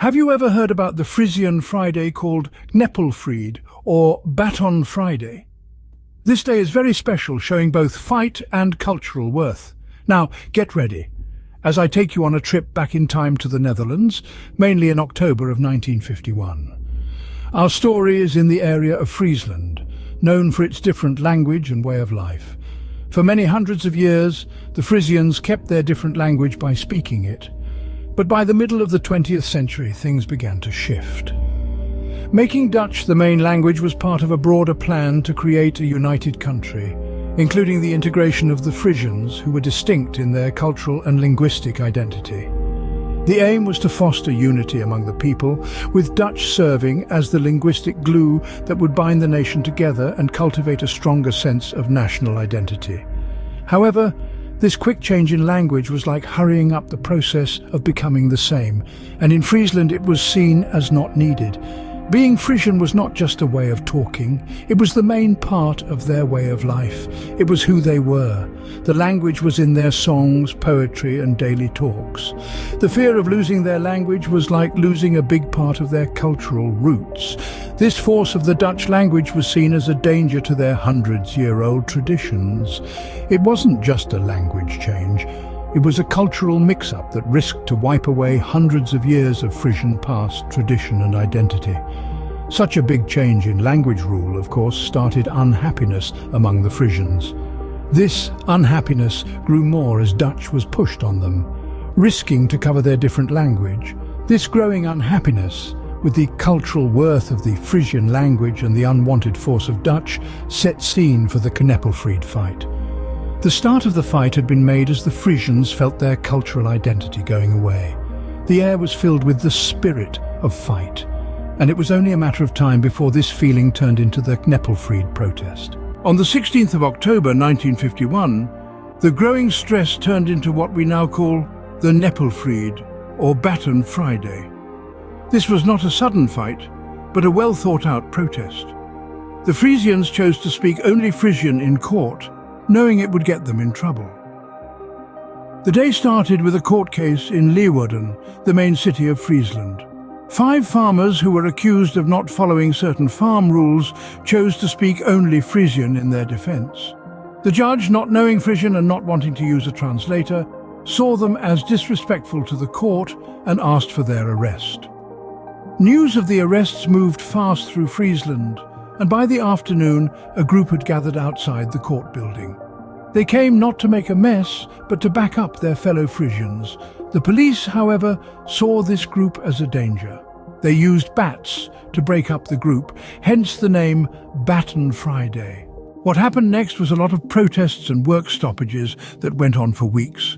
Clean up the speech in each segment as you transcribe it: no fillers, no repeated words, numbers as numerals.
Have you ever heard about the Frisian Friday called Kneppelfreed or Baton Friday? This day is very special, showing both fight and cultural worth. Now, get ready, as I take you on a trip back in time to the Netherlands, mainly in October of 1951. Our story is in the area of Friesland, known for its different language and way of life. For many hundreds of years, the Frisians kept their different language by speaking it. But by the middle of the 20th century, things began to shift. Making Dutch the main language was part of a broader plan to create a united country, including the integration of the Frisians, who were distinct in their cultural and linguistic identity. The aim was to foster unity among the people, with Dutch serving as the linguistic glue that would bind the nation together and cultivate a stronger sense of national identity. However, this quick change in language was like hurrying up the process of becoming the same, and in Friesland it was seen as not needed. Being Frisian was not just a way of talking, it was the main part of their way of life. It was who they were. The language was in their songs, poetry and daily talks. The fear of losing their language was like losing a big part of their cultural roots. This force of the Dutch language was seen as a danger to their hundreds-year-old traditions. It wasn't just a language change. It was a cultural mix-up that risked to wipe away hundreds of years of Frisian past, tradition and identity. Such a big change in language rule, of course, started unhappiness among the Frisians. This unhappiness grew more as Dutch was pushed on them, risking to cover their different language. This growing unhappiness, with the cultural worth of the Frisian language and the unwanted force of Dutch, set scene for the Kneppelfreed fight. The start of the fight had been made as the Frisians felt their cultural identity going away. The air was filled with the spirit of fight, and it was only a matter of time before this feeling turned into the Kneppelfreed protest. On the 16th of October 1951, the growing stress turned into what we now call the Kneppelfreed, or Baton Friday. This was not a sudden fight, but a well-thought-out protest. The Frisians chose to speak only Frisian in court, knowing it would get them in trouble. The day started with a court case in Leeuwarden, the main city of Friesland. 5 farmers who were accused of not following certain farm rules chose to speak only Frisian in their defense. The judge, not knowing Frisian and not wanting to use a translator, saw them as disrespectful to the court and asked for their arrest. News of the arrests moved fast through Friesland, and by the afternoon a group had gathered outside the court building. They came not to make a mess, but to back up their fellow Frisians. The police, however, saw this group as a danger. They used bats to break up the group, hence the name Baton Friday. What happened next was a lot of protests and work stoppages that went on for weeks.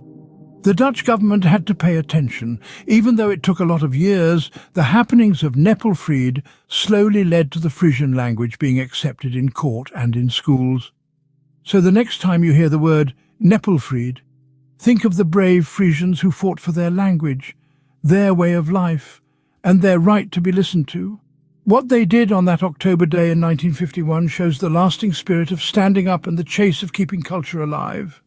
The Dutch government had to pay attention. Even though it took a lot of years, the happenings of Kneppelfreed slowly led to the Frisian language being accepted in court and in schools. So the next time you hear the word Kneppelfreed, think of the brave Frisians who fought for their language, their way of life, and their right to be listened to. What they did on that October day in 1951 shows the lasting spirit of standing up and the chase of keeping culture alive.